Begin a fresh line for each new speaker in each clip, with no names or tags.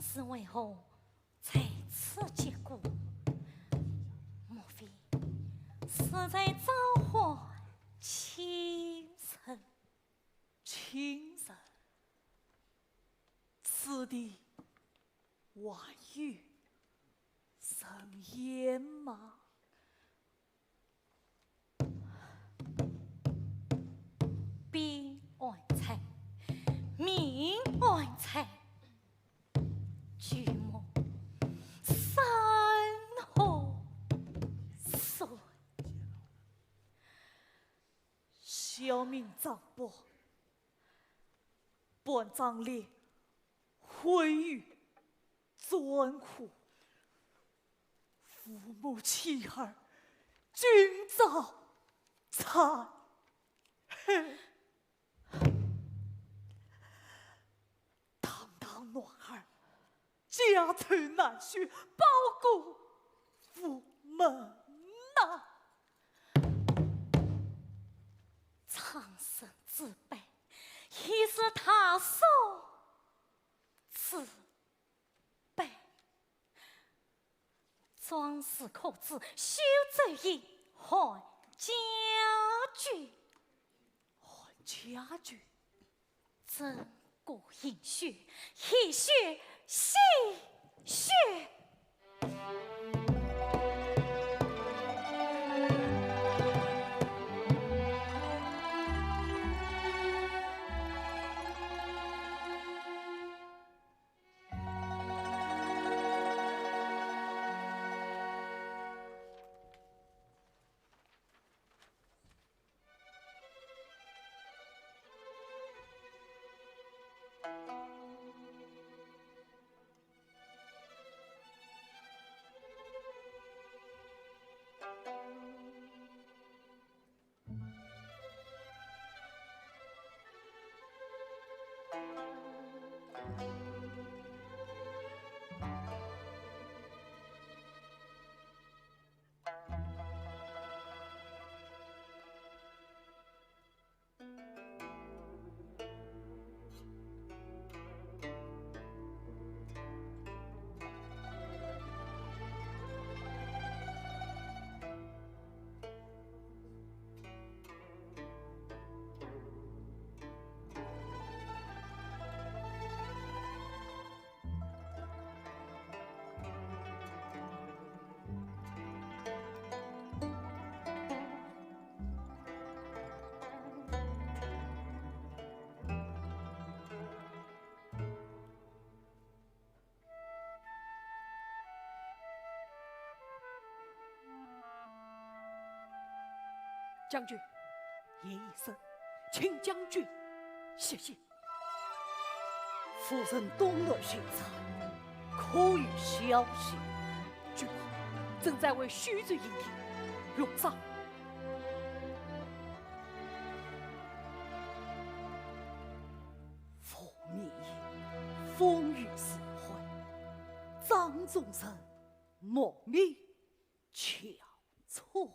是为何在此结果？莫非是在召唤情神？
情神，此地外有神烟吗？
边爱财，面爱财。巨魔山河水，
小民长伯，本长烈毁于专苦，父母妻儿均遭残害。堂暖儿家丑难续，报国无门呐！
苍生之辈，亦是他所自卑。壮士可知修则易，害家具。
害家具，
真骨饮血，一血吸血。
将军，夜已深，请将军歇歇。
夫人东来巡查，可有消息？
军后正在为虚罪营庭，用上。
父灭风雨似灰，张众生莫名憔悴。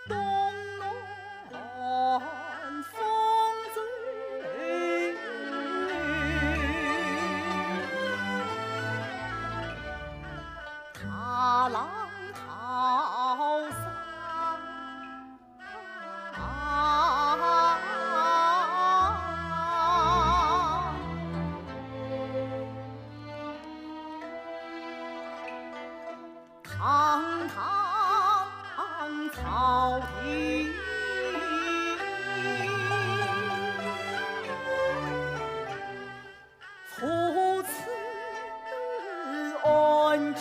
东南风醉，踏浪淘沙，堂堂朝廷。父慈安家，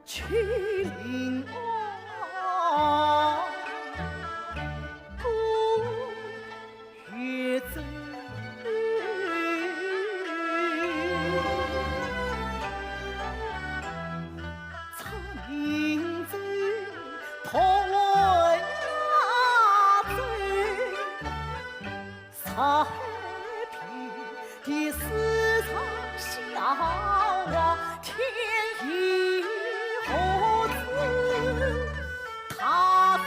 去临安，故月走。明州破为亚洲，才平的市场笑话，天意何知？他生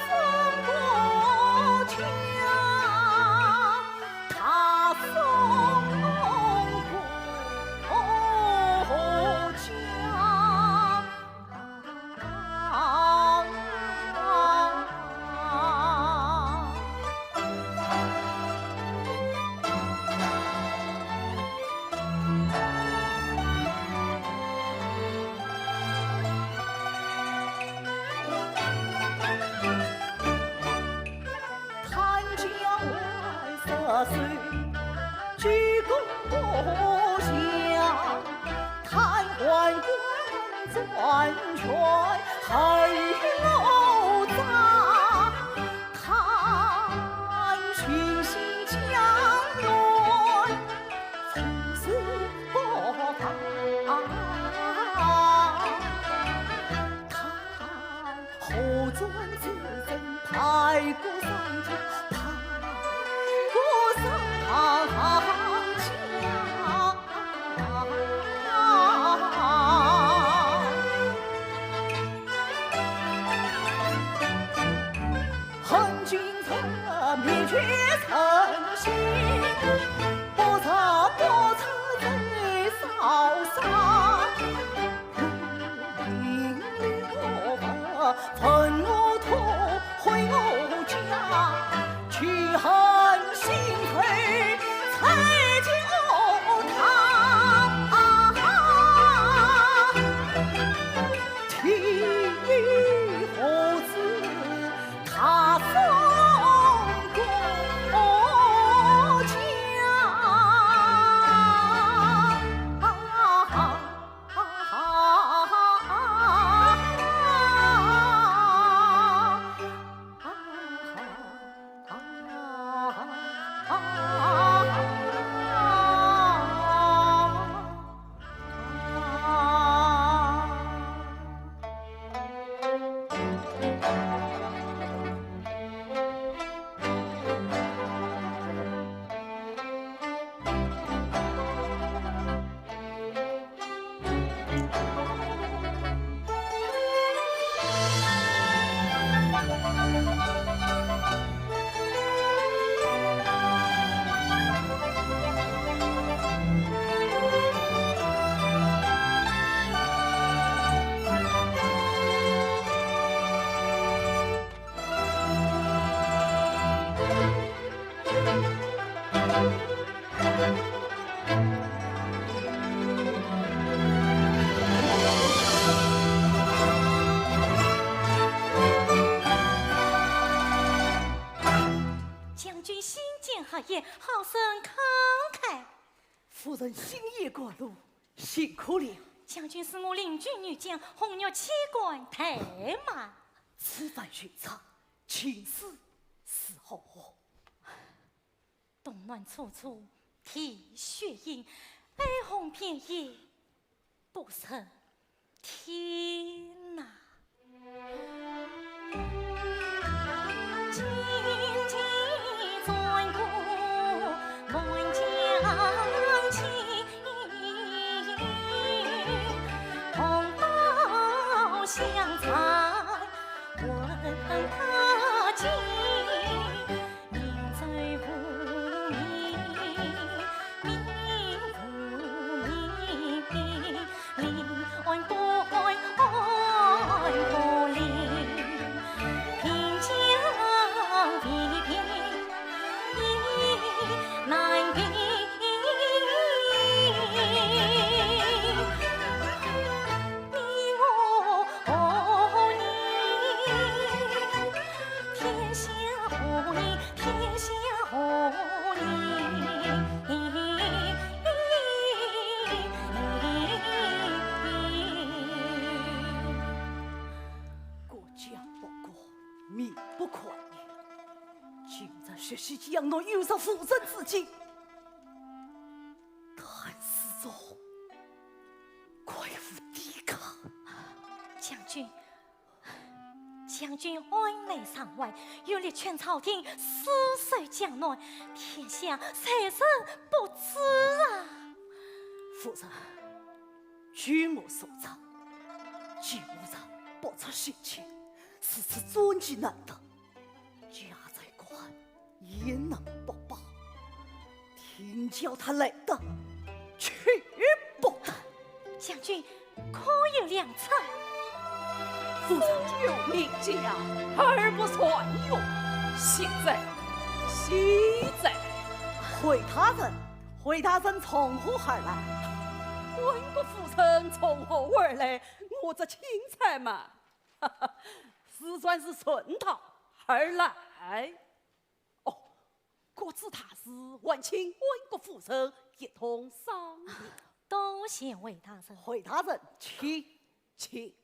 国强，他生国强。岁，鞠躬下，叹宦官专权害我杂，叹群星将乱，从此不发。后转自珍排过三江，排过三江。恨君侧面却曾心，不测最潇洒。愤我土，毁我家，去恨心碎，才教他。体育何子他封国家。
好生慷慨。
夫人星夜过路，辛苦了。
将军是我邻居女将红玉妻官太马，
此番巡查，情势是何？
冬暖处处啼血饮，哀鸿遍野不胜天呐。相猜问他情，人醉不明，明不明，离岸多爱可怜，平江一片难平。
学习江南有上夫人之境，但是着快无抵抗。
将军安内上外，有力劝朝廷死守江南，天下谁人不知啊！
夫人，据我所知，金吾人不出心情，是此专机难得，家在国汉也能不报，听叫他来的去不得。
将军可有良策？
夫人
有名将，而不算用。现在回他人从何而来？问个夫人从何而来？我这钦差嘛，是算是顺道而来。哦，国子他是万请万国父神一同商议。
多谢魏大人。
回大人，请。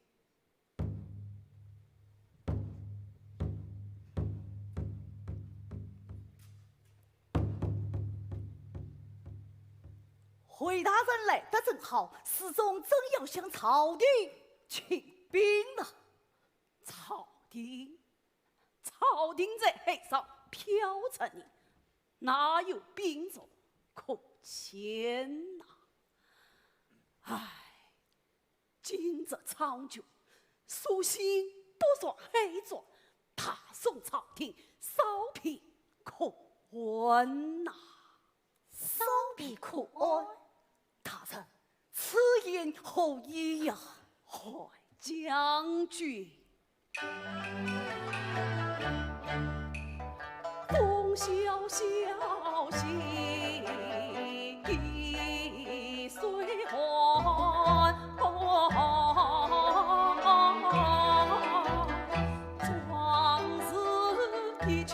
回大人来得正好，司中正要向朝廷请兵了。
朝廷在海上飘着你，哪有兵种可牵呐？唉，今这苍穹，苏醒不说黑状，大宋朝廷少皮可温呐，
少皮可温。
大人，此言何意呀？
海将军。风萧萧兮易随还，壮士一去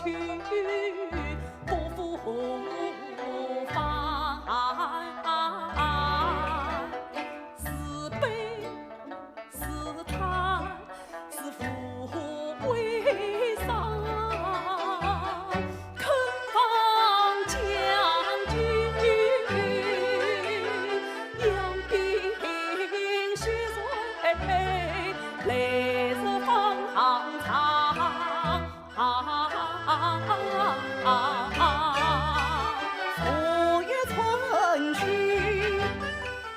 不复返。是悲是叹是富贵伤。
昨夜春去，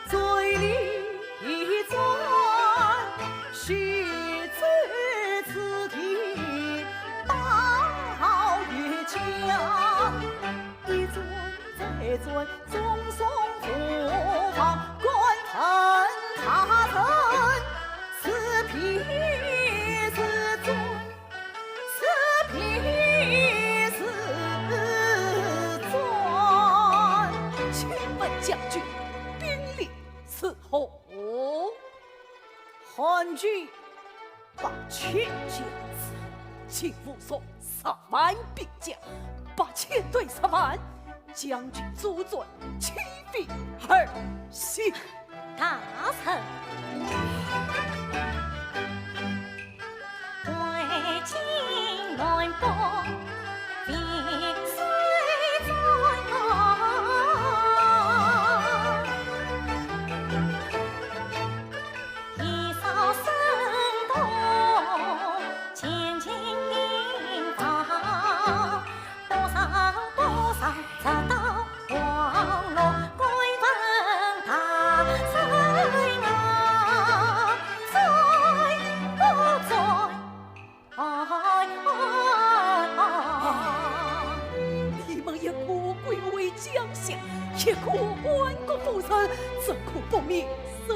醉里转，须知此地报月江。一转再转，终送复方，官城茶城，此皮是转，此皮是转。
请问将军，兵力是何？
汉军8000将士，
请复说10万兵将，8000对10万，将军主准，岂非儿戏？
大臣，为今乱报，必须在一扫声动，千金银房，多少直到黄龙归文大神啊，在不在？
你们一个贵为将相，一个万国父神，怎可不灭生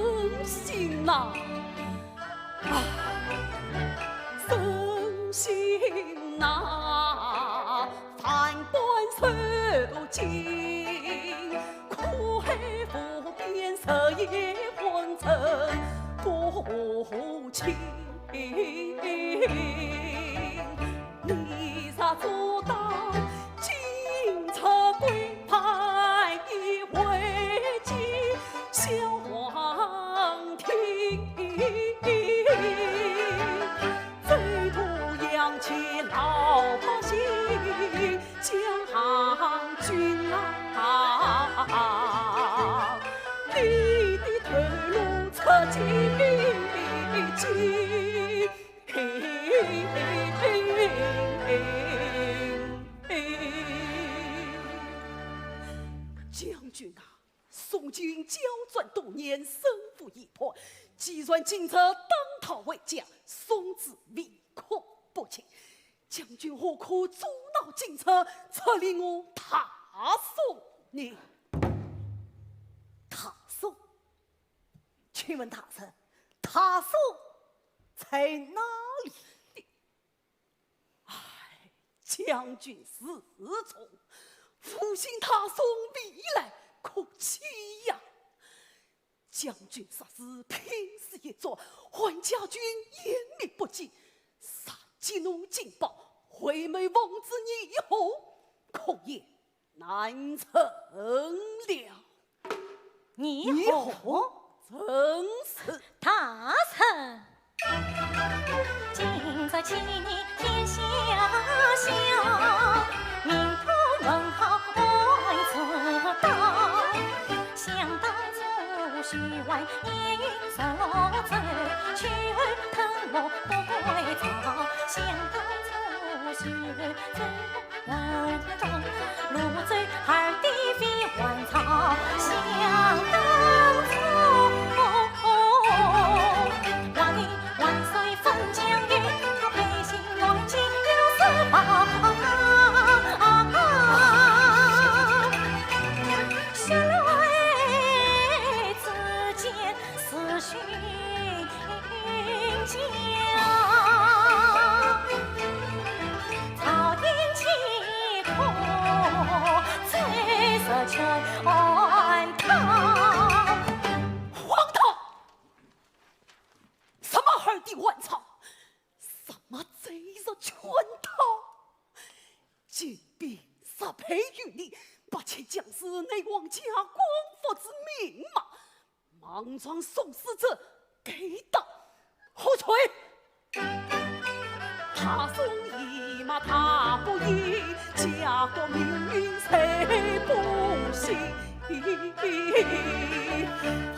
心呐？生心呐，反官受尽，苦海浮边色也荒尘多情。你啥做到金车归派一回京小皇庭，最图扬起老百姓将军啊，你的退路彻尽。将军啊，宋军交战多年，胜负已破，既然今日当头为将，宋子未可不轻。将军何苦阻挠进策，策令我踏宋呢？
踏宋？请问大人，踏宋在哪里？
将军是从复兴踏宋必来，可惜呀！将军杀是拼死一作，还家军严密不济，杀激怒劲爆，回梅王之逆以后，恐也难成了。
你好，
正是
大臣。今在齐天下下，民不问好万自道。想当初许万年受罪，却疼我不归朝。想当初许罪人中，入罪二弟非还朝。想当初万历万岁封将军，他背信忘记有私报。谁来自见思绪家？朝天气空，翠色全唐。
荒唐！什么二帝万朝？什么贼人全逃？今兵杀配于你，把其将士内王家光复之命嘛！莽撞送死者，给当后锤！他送一马他不依，家国命运谁不惜？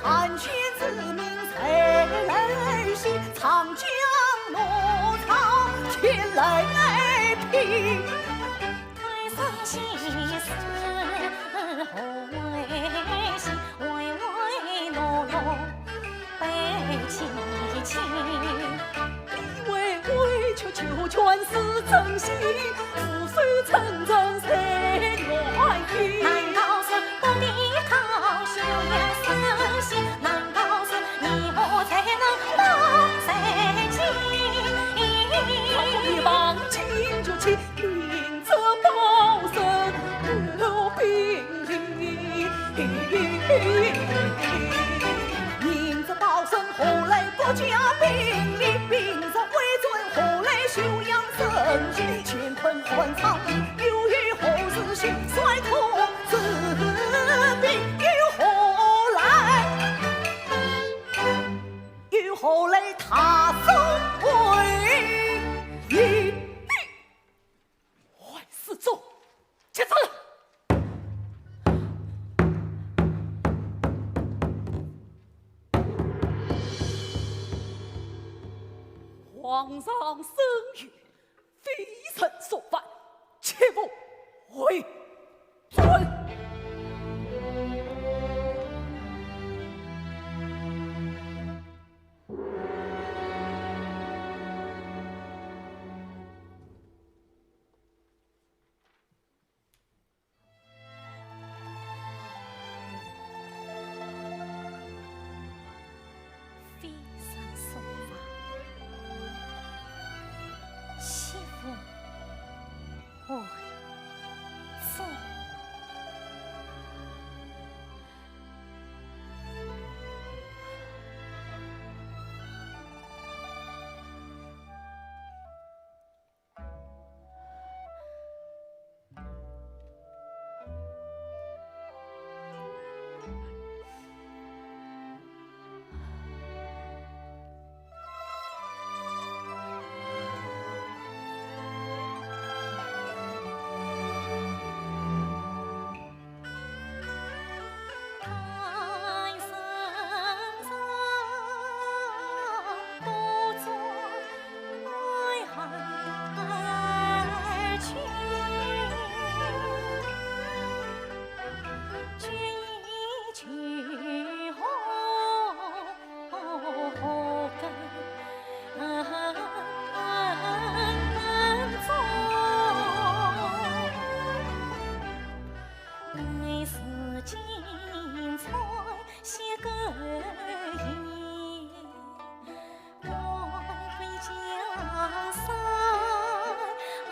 叛权之名谁来惜？长江落草天来平。
太上西施后为喜，唯唯诺诺悲戚戚。
以为为求求全是真心，覆水成真谁愿意？
难道是不抵抗修养生息？难道是你我才能保三清？
他不必忘情就起，明哲保身留兵力。
明哲保身，后来国家兵力，兵在为尊，后来休养生息，乾坤换苍地，由于后世兴衰痛治病，与后来他生为一。
坏事中，接着。皇上生谕，非臣所犯，切不为准。
非上所发，媳妇为宗。太上上不作爱儿去，君一去后跟踪。每是精彩些个意，我回江山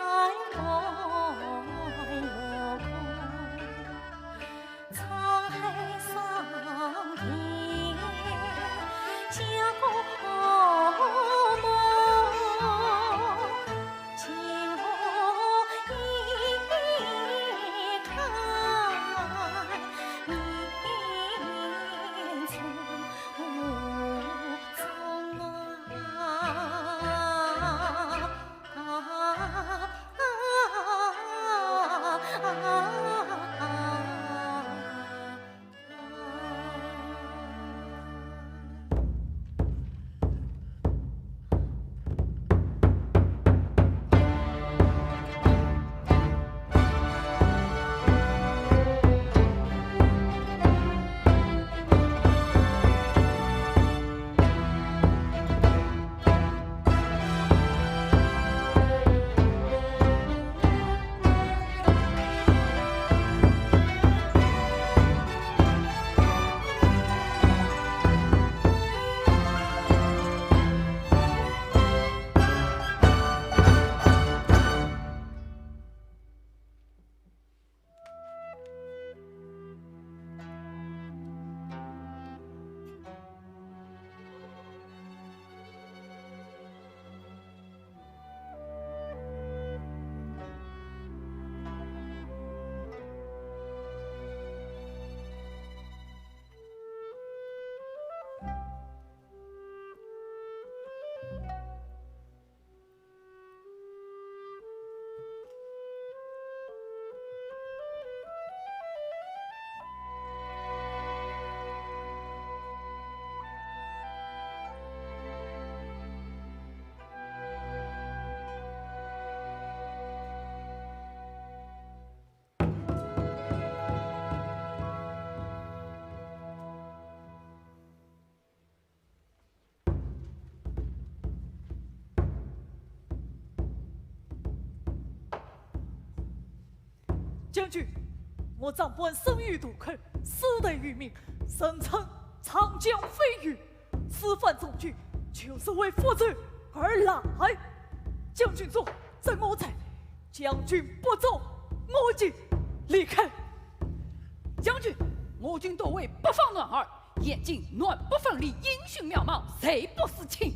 爱爱落空，沧海桑田家国梦，今后一看。
将军，我长官生于杜克，死得于民，声称长江飞鱼，此番中举就是为复职而来。将军坐，在我在，将军不走，我即离开。
将军，我军多为北方男儿，眼睛暖不分离，英雄渺茫，谁不是亲？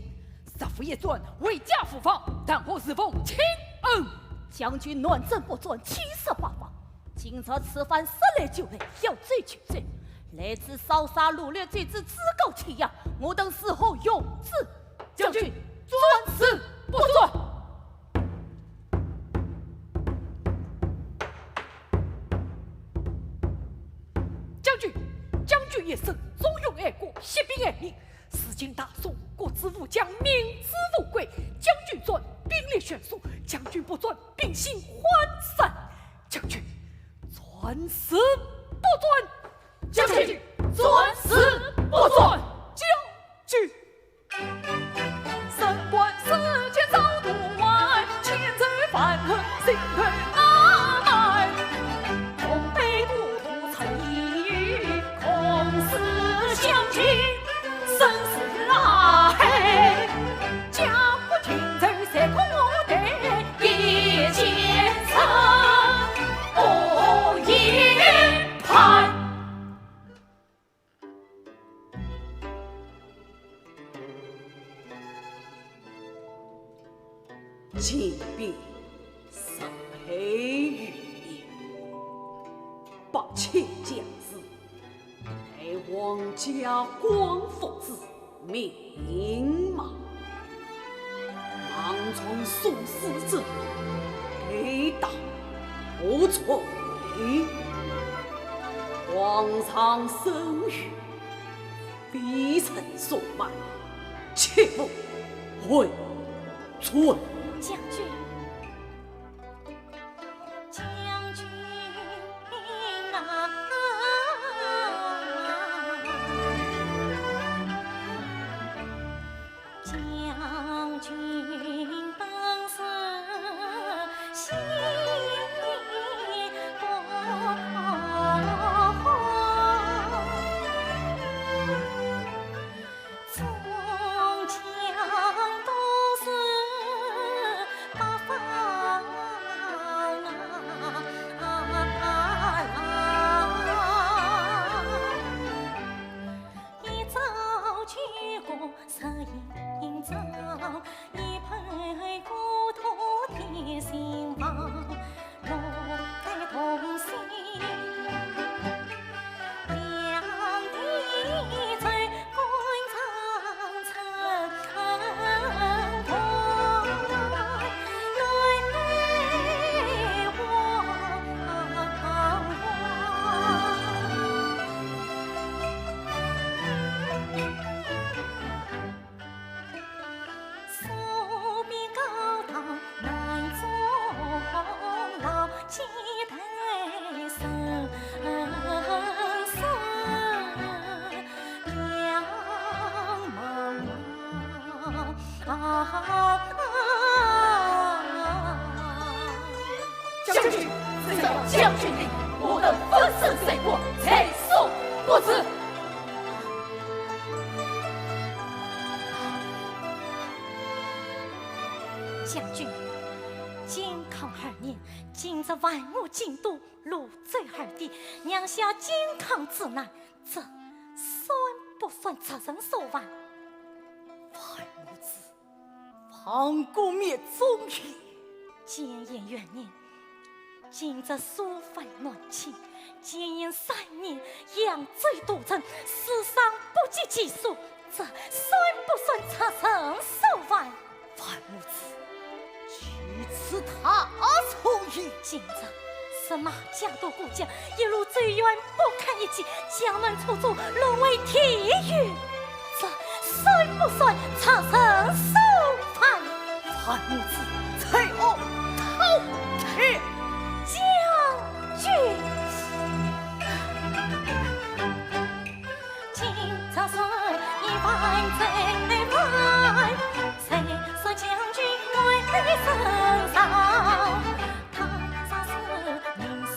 杀父也准，为家服防，但我是奉亲恩。
将军暖正不准，气势八方。今朝此番10来9来，要罪去罪，来自烧杀掳掠罪之自构欺压，我等死后永志。
将军遵旨不准。将军一生忠勇爱国，惜兵爱民，时经大宋，国之武将，民之富贵。将军准，兵力悬殊；将军不准，兵心涣散。将军遵旨不准。将军遵旨不准。
将军，三关4千扫毒外，千载反恨心头难埋。东北故土曾一空思将军，生死拉黑，家国情仇谁可得？一剑成不一盘。
进兵十倍于你，把千将士，乃王家光复之命马。盲从所死者，给打不垂。皇上生于非臣所办，切勿回村。
将军，将军啊！将军本是心不从强都是。一盆故土贴心房，路在同心，两地在官场成同来往。手臂高堂难终老，期待生死两茫茫。
将军，只要将军令，我等粉身碎骨，在所不辞。
将军，靖康2年，今日万物京都，如罪而地，酿下靖康之难，这算不算贼人所为？
范无子，庞公灭宗也。
建炎元年，今日疏犯乱情，建炎3年，养罪多增，死伤不计其数，这算不算贼人所为？
范无子，去此他仇也。
今日是马家渡故将，一路追远，不堪一击，将门出租，沦为铁狱，这算不算贼人所犯？
范无子，才恶饕餮。
将军，今朝是一万贼万，谁说将军为身上？他杀死民事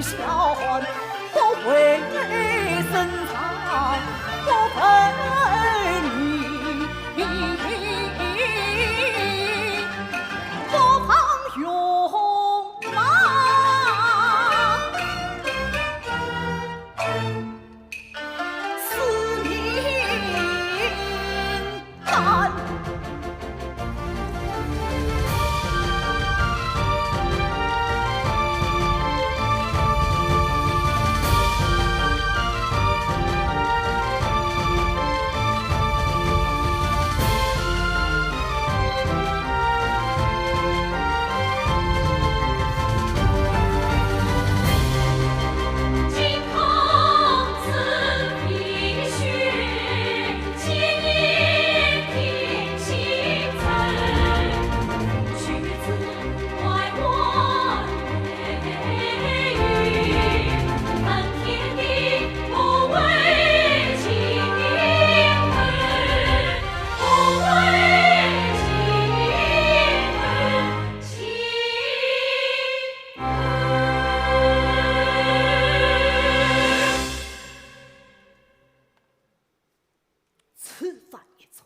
小欢，不为深藏，不为你，不旁勇马，使命感。此番一作，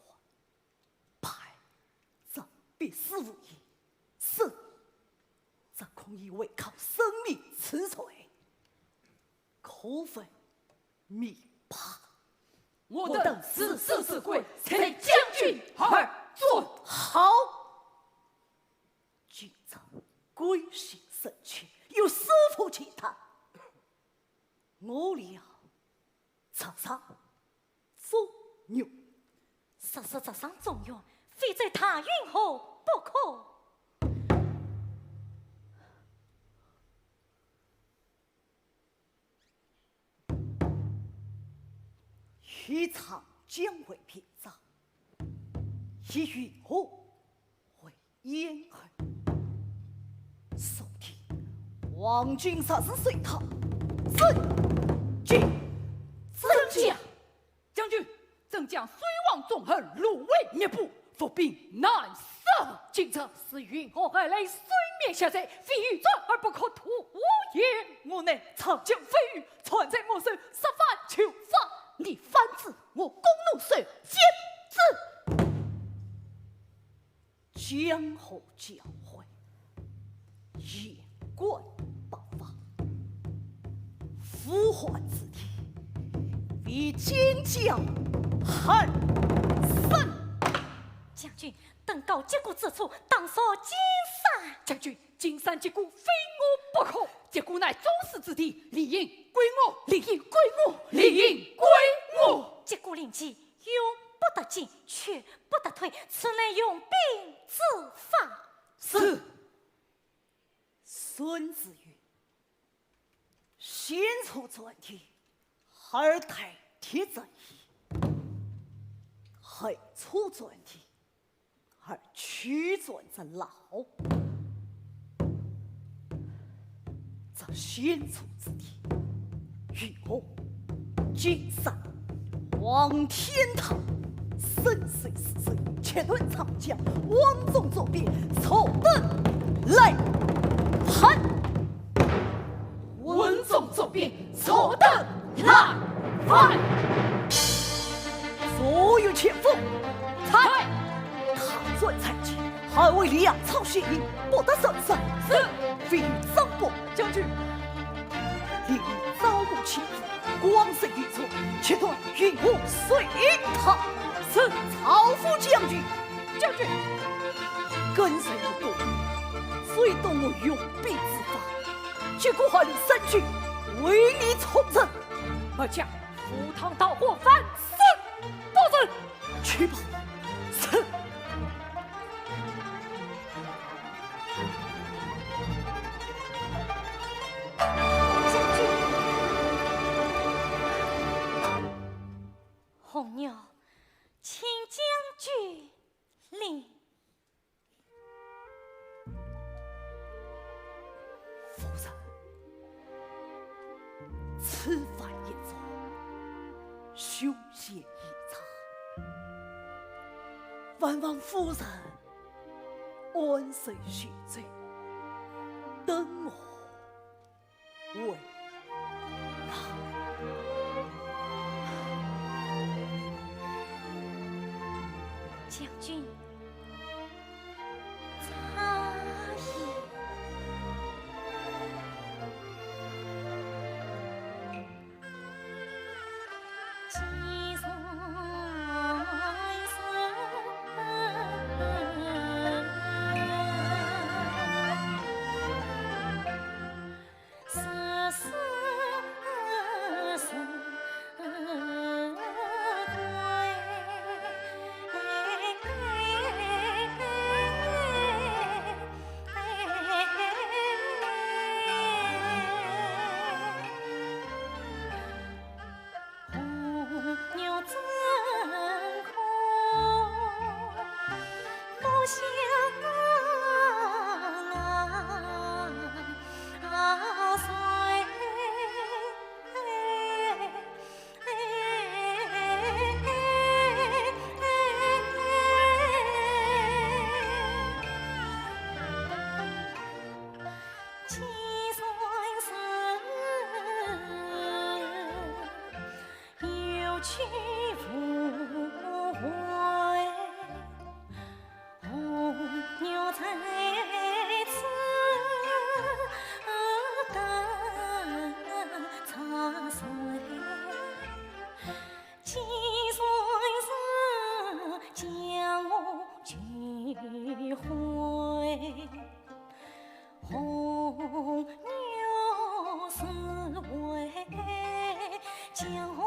派则必死无疑，死则恐以违抗生命之罪，可分灭怕。
我等死死死归，随将军而尊。
好，今朝归心神切，有师傅其他，我了插上左右。
实实在上重用，非在他允后不可。
一场将会篇章，一允后为咽恨。所听王军杀是随他，真军真将。
将军，正将虽王纵横，芦苇灭不，伏兵难杀。今朝是允后而来，虽灭下贼，非欲转而不可图也。
我乃长江飞鱼，传在我手，十番求法。你反子，我弓弩手，尖子。江河交汇，眼观八方，呼唤之地，为金将汉胜。
将军，等到结果之处，当所金山。
将军，金山结果非我不可，结果乃宗室之地，理应归我，理应归我，理应归我。
结果令其永不得进，却不得退，此乃用兵之法。
是。
孙子曰：“先出转体，二代铁正义；后出转体，而取转之老。则先出之体，与我金山望天堂，深邃死水，切断长江，王众左边，错等来判。
文宗左边，错等来判。
所有前锋，
才
唐转残疾，还为粮草血印，不得受伤。
是
非与张伯将军，令招募前锋，光胜于错，切断运武随他。是曹府将军，
将军，
跟随我多，虽懂我用兵之法，结果还令三军为你从政，
而将赴汤蹈火，反死不仁。
去吧。是。
将军，红牛，请将军领。
夫人，此番一作，凶险异常，万望夫人安守血罪，等我未
将军，差矣。既然去无回，红牛在此等茶水，几岁时将我聚回，红牛是为将我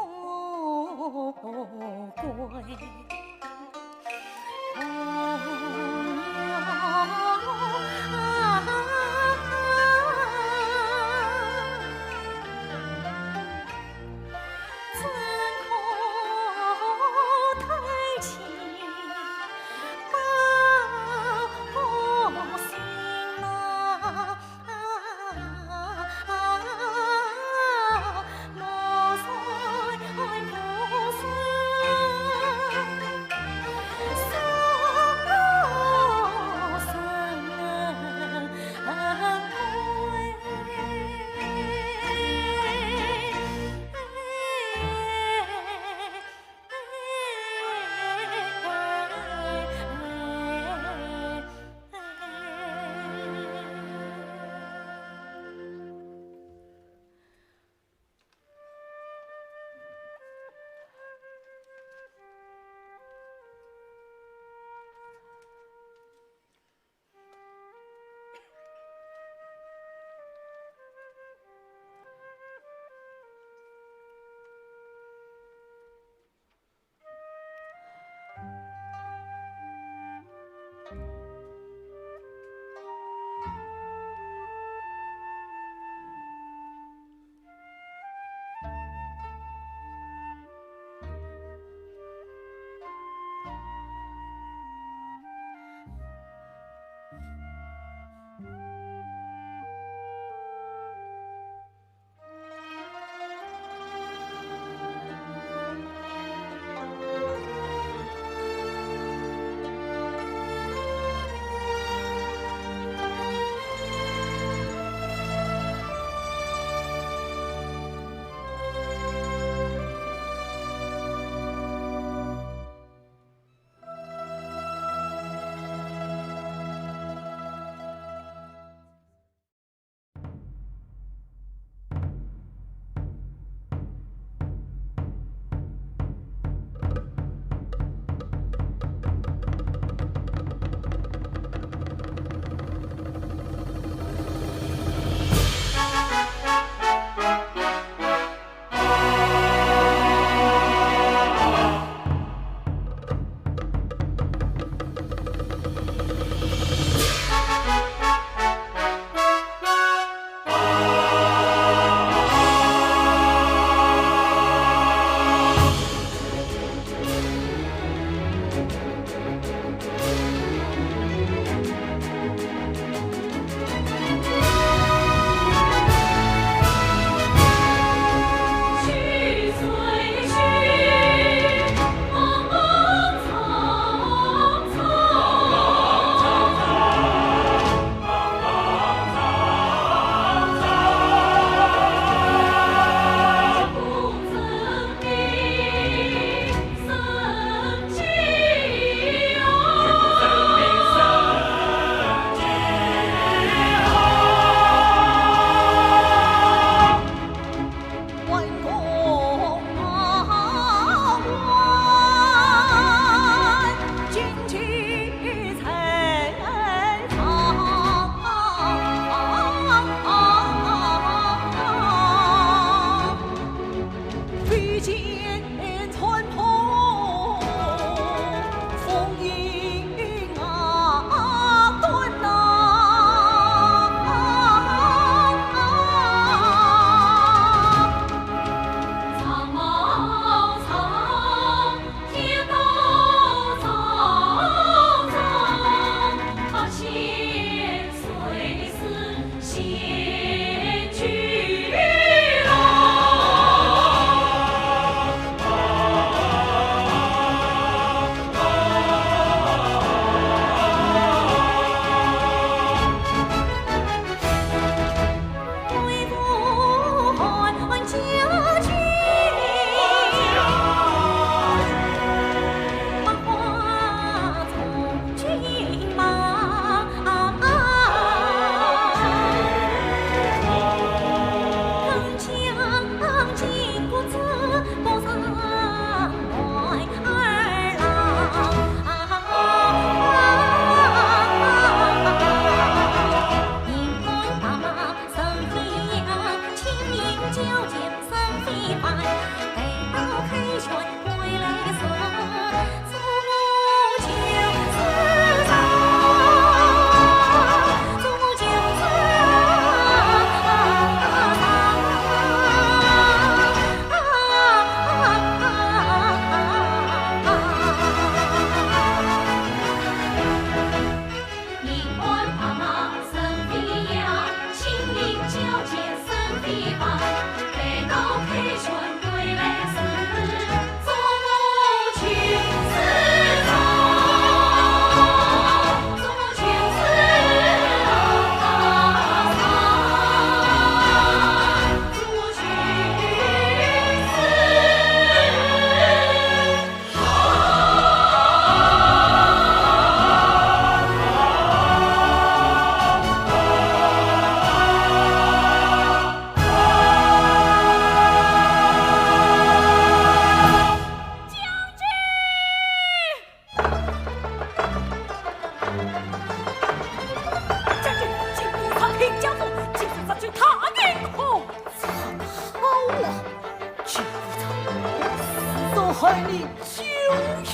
害你9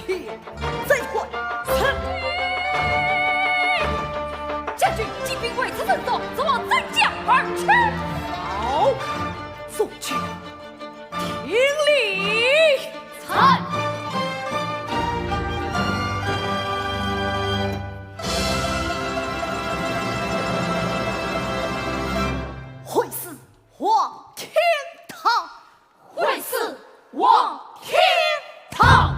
夜再还。
将军进兵为此圣所，则往增将而去。
好，宋军听令。
参。
会死望天堂，
会死望天堂。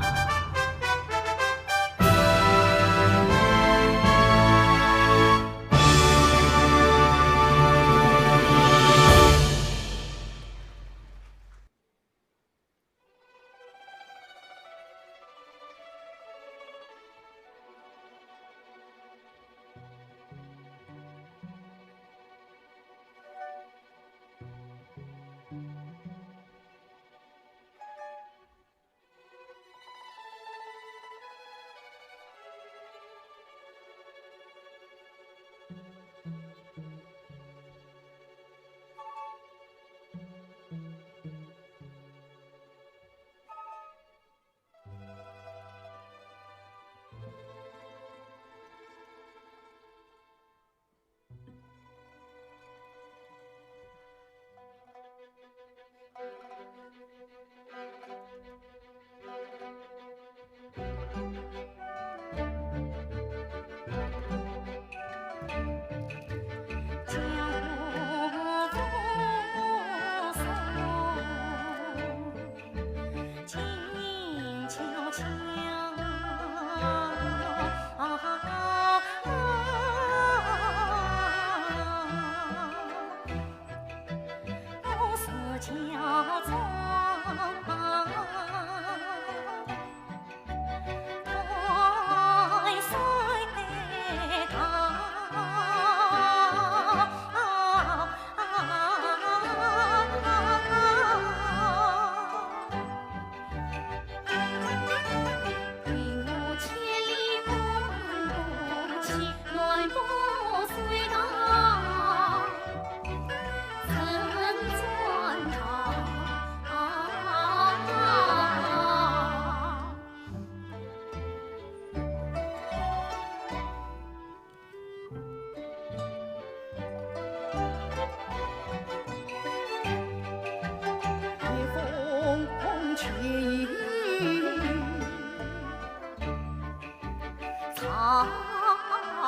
擦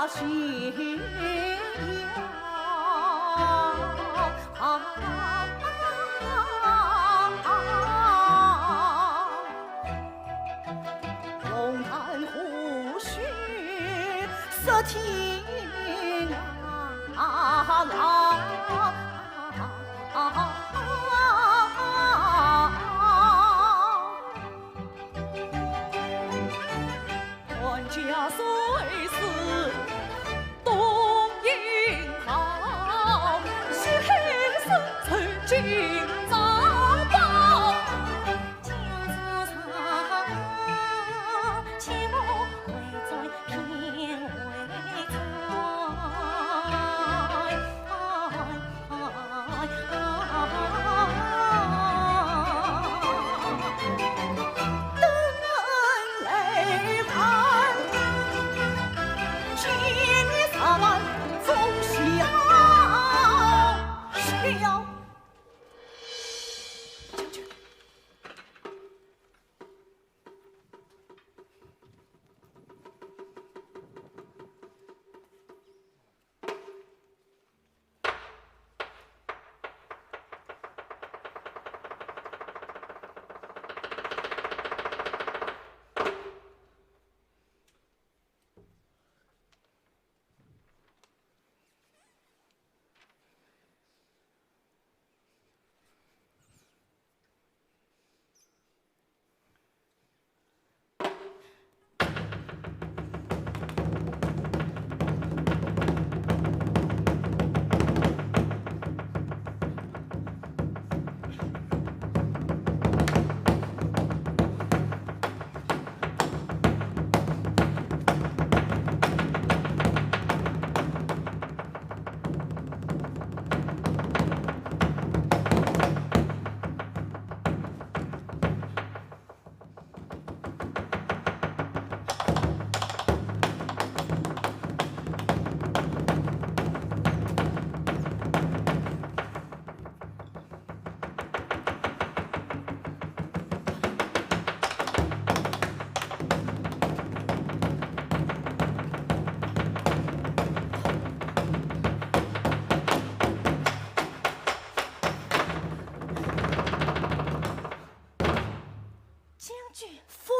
血龙潭虎穴色天官家虽死东营好，先生曾经早报。
江苏长，切莫会在偏为
灯泪盼。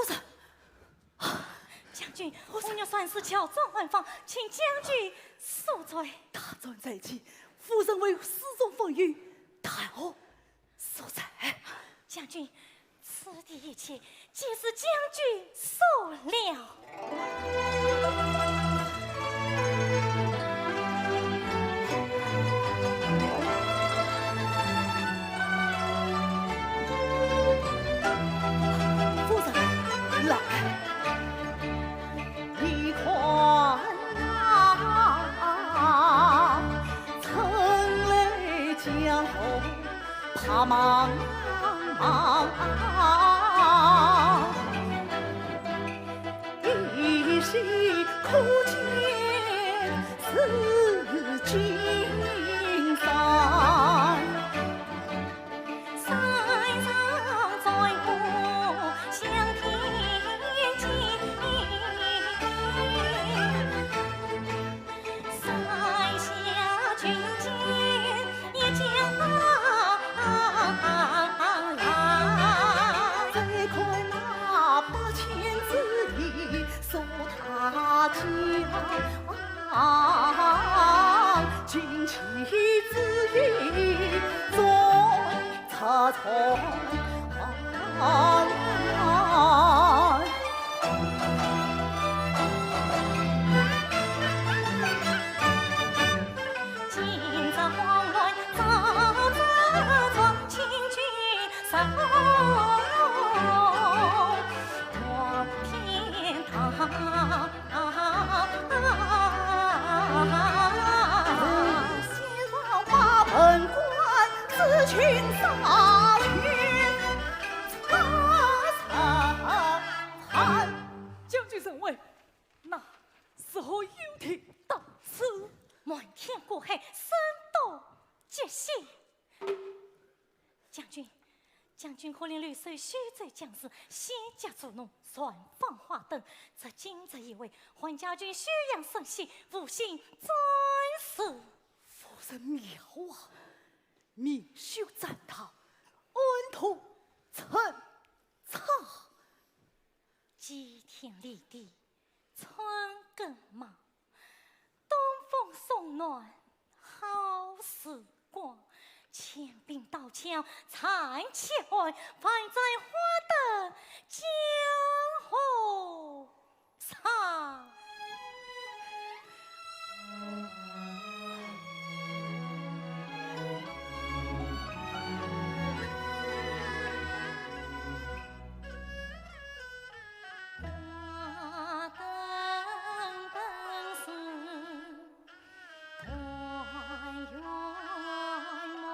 人，
将军，我娘算是乔装换房，请将军恕罪。
大专在即，夫人为始终风雨，太后恕罪。
将军，此地一切皆是将军所料。
夫人，来，你看啊，春来江后怕茫茫，一夕可见是金山。
山上在乎向天际，塞下军舰也将来。
再看那8000之地守他疆，旌旗之意总插从。
今朝慌乱早装清军守我天堂。
先让把本官此情杀去
将军认为，那时候有天到此，
满天过海，声东击西。将军可令吕帅须在将士，先加助农，传放花灯。这今日一位，还家军宣扬圣贤，复兴专事。
夫人妙啊，明秀赞他，安土陈仓。
吉天立地，春耕忙，东风送暖好时光。千兵刀枪残气坏，反在花灯江湖上。花灯灯是团圆梦。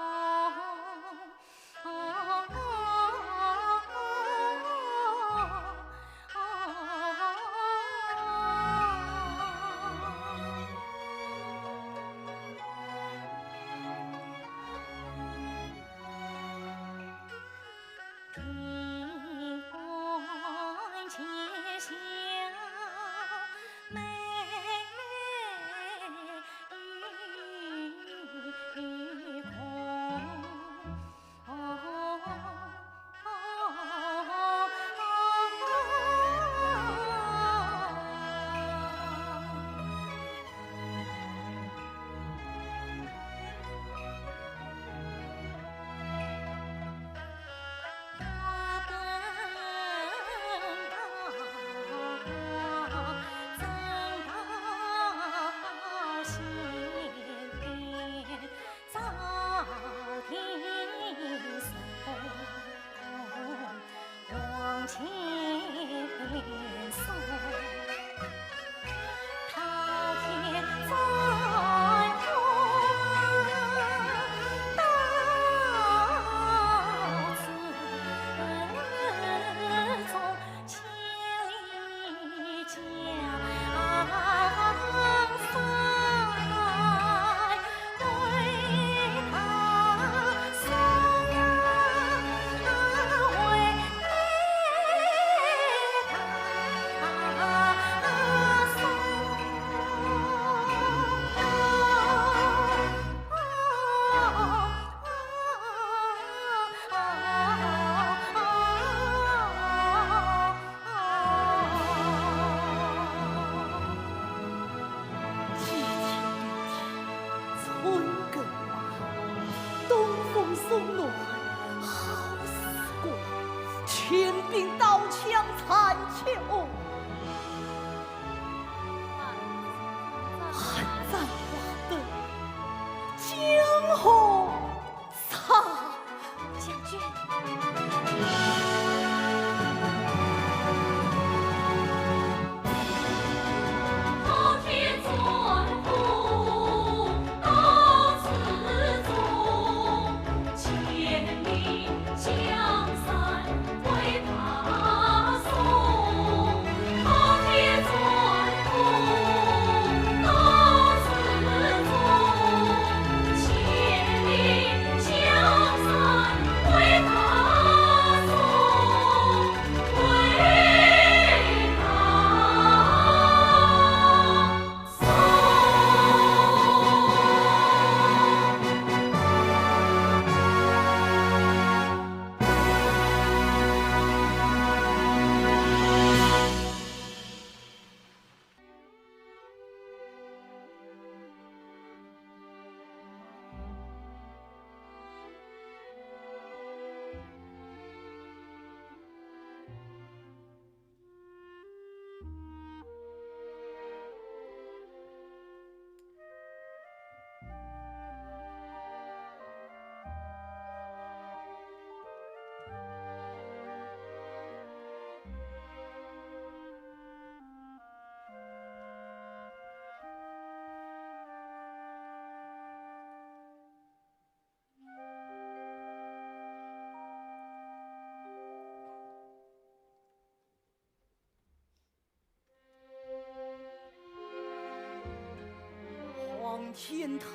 天堂。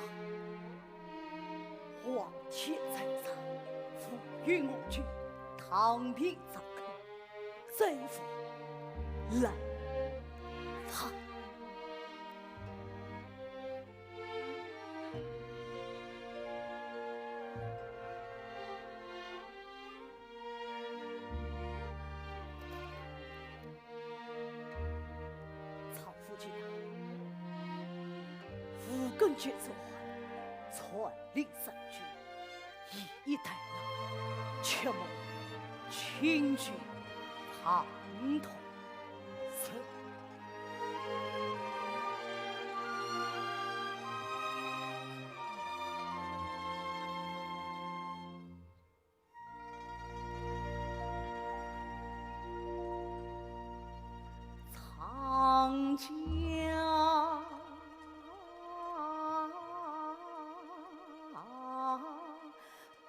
皇天在上，赋予我军唐平早口，贼父来访。曹夫君啊，五更节奏传令三军，一代郎，切莫轻举唐突色。长江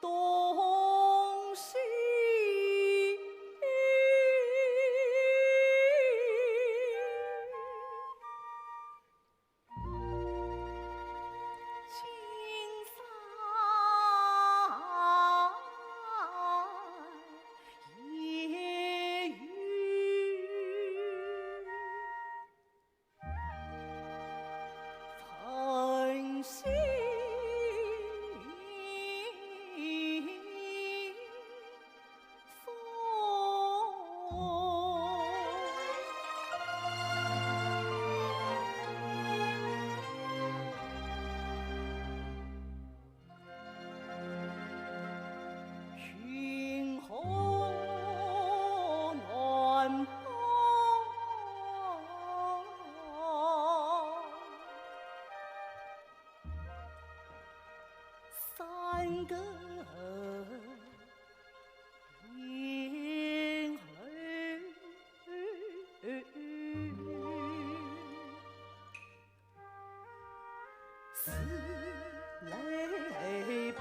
东西青山夜雨，焚心云后暖风，三更莺儿似泪奔。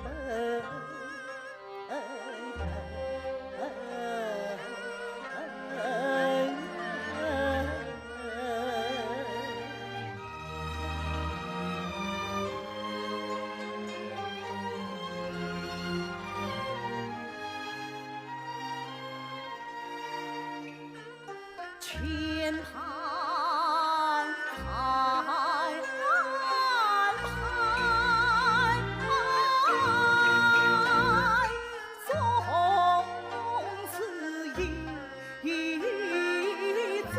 前盘盘盘，从此一尊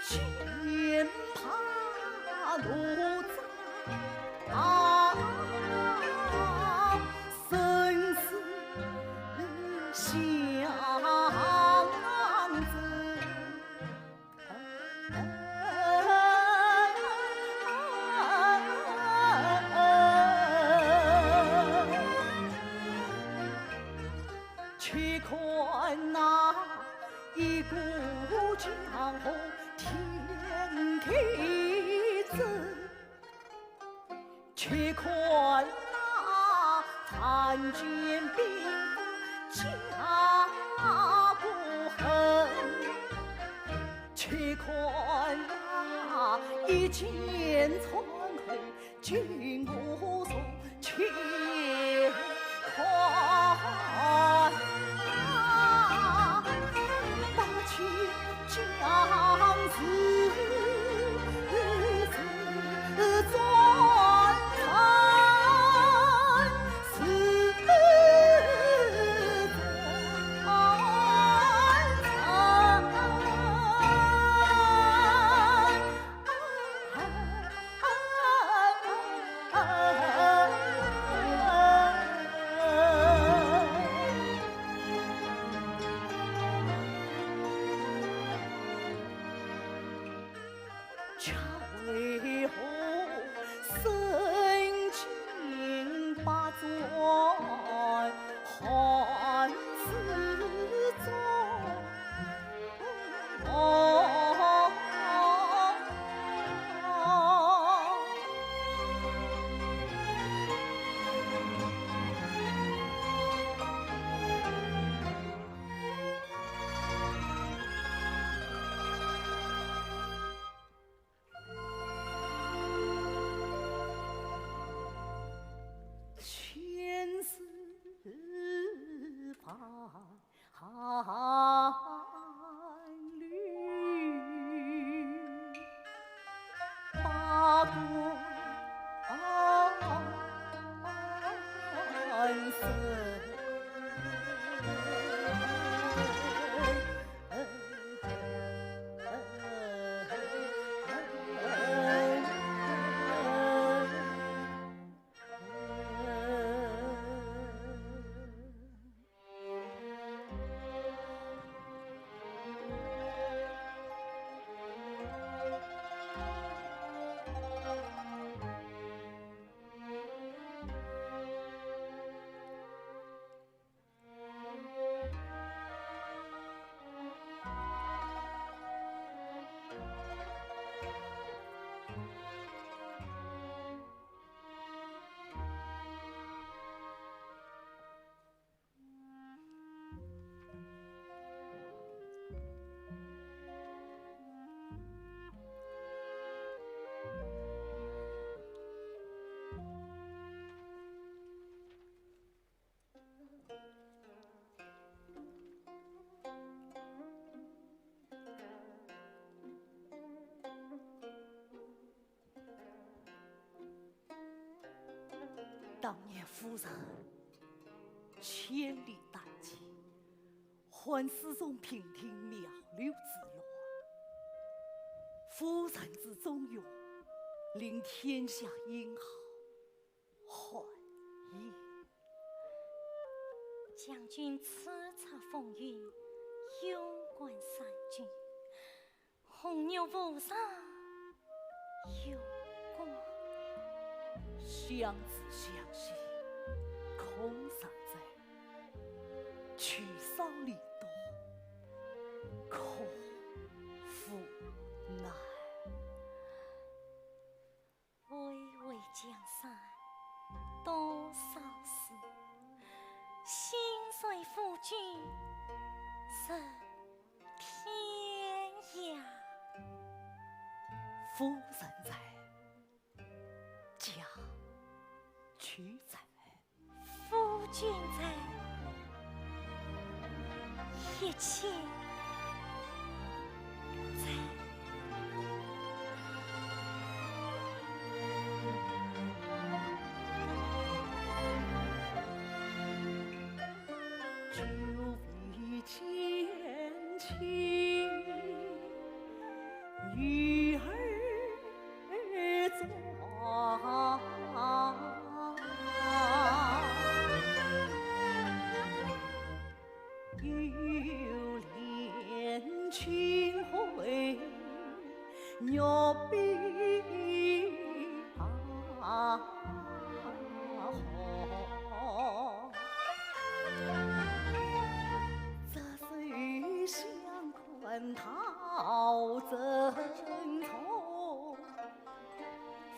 前盘路在生死相赠。且看那一股江河天地增，且看那残卷兵家不恨，且看那一剑穿痕尽无所，且看把情将子转成死当年夫人千里单骑，还始终平听苗柳之乐。夫人之忠勇，令天下英豪欢意。
将军叱咤风云，勇冠三军，红牛无上有光。
相知相惜，空山在，聚少离多，可夫难。
巍巍江山多少事，心随夫君任天涯。
夫人在，家居在。
夫君在，一切在。
久比天晴，鱼儿壮。又怜群会鸟比好。杂水相宽讨争宠，浮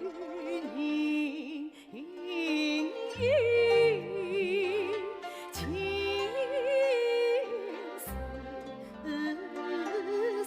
云隐隐情丝上。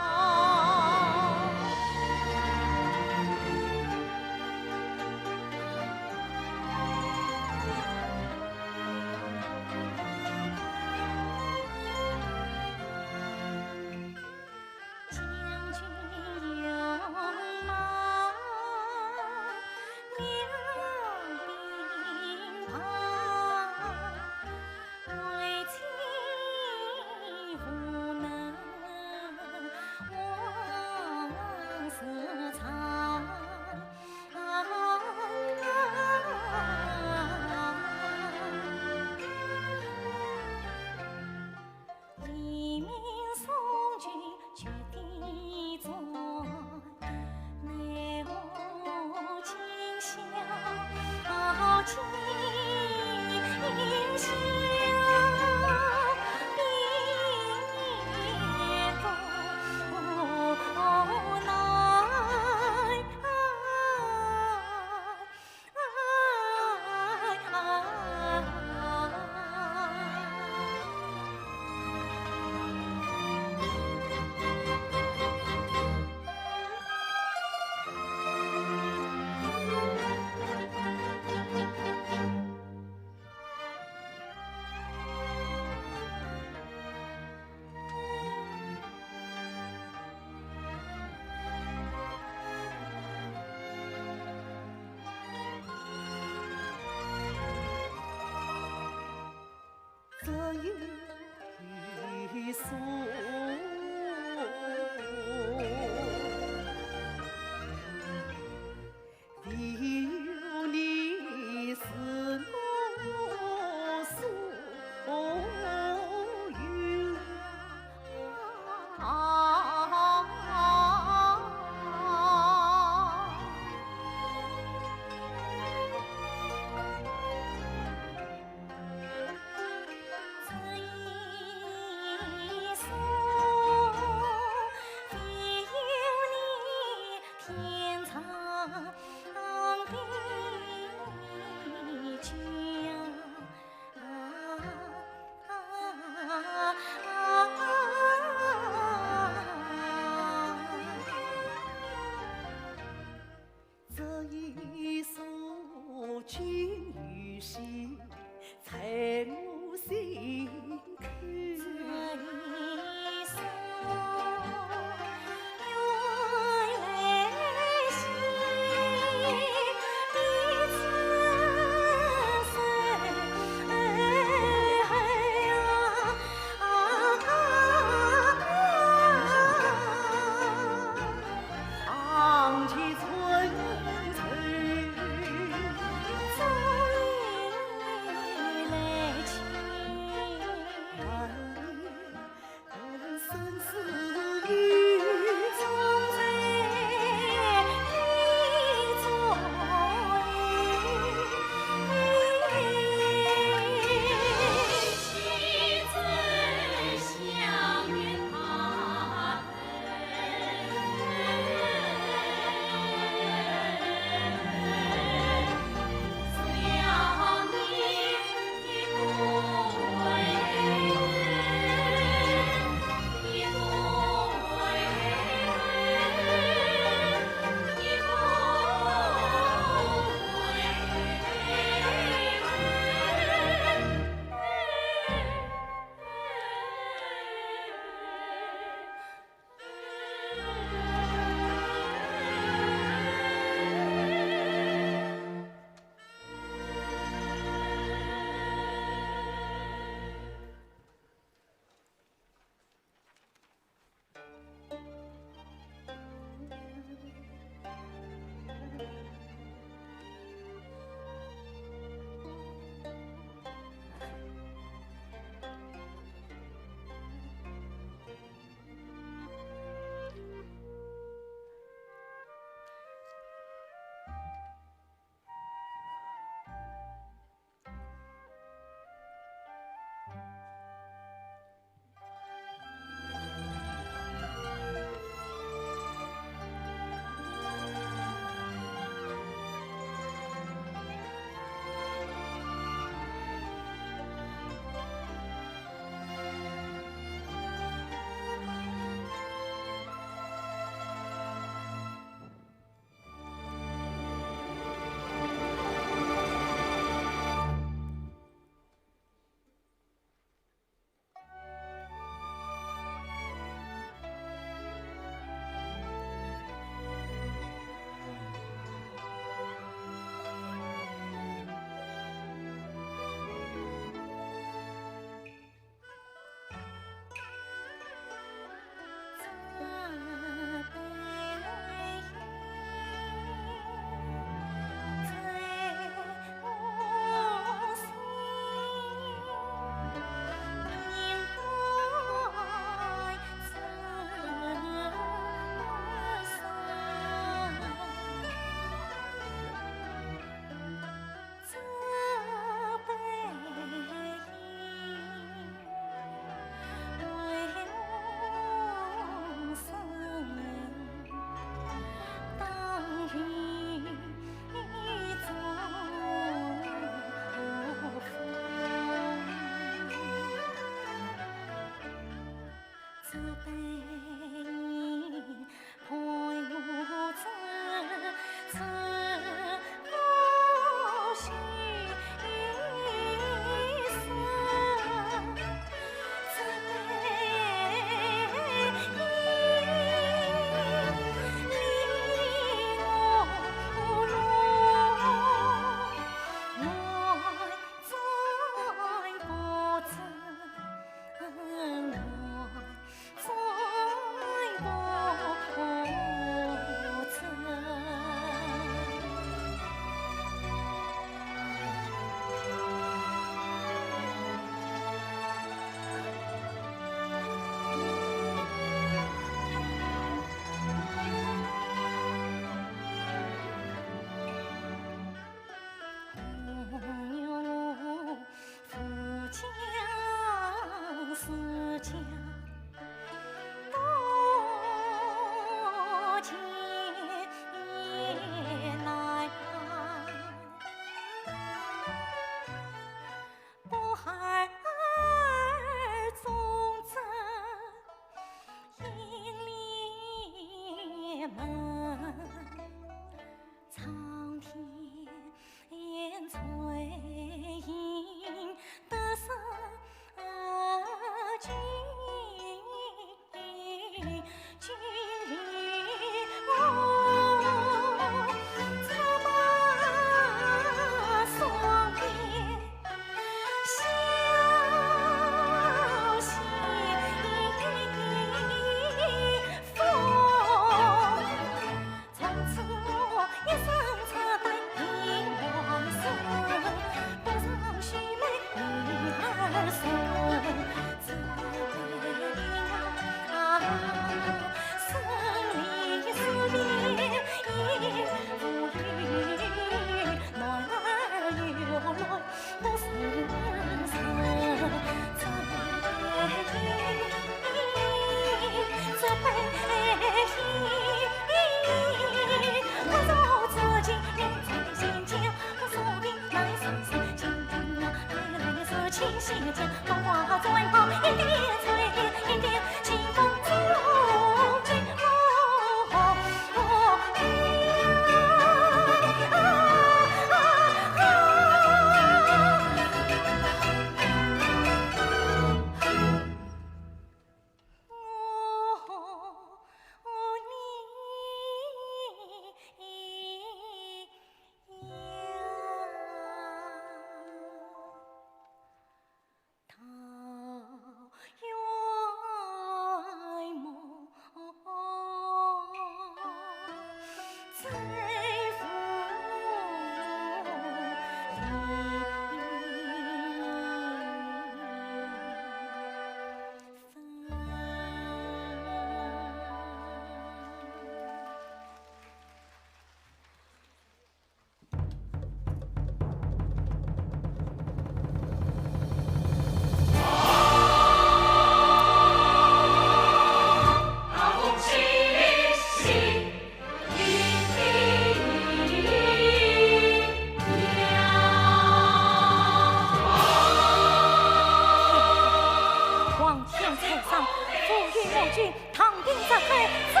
天才上，富裕莫惧，唐兵在海。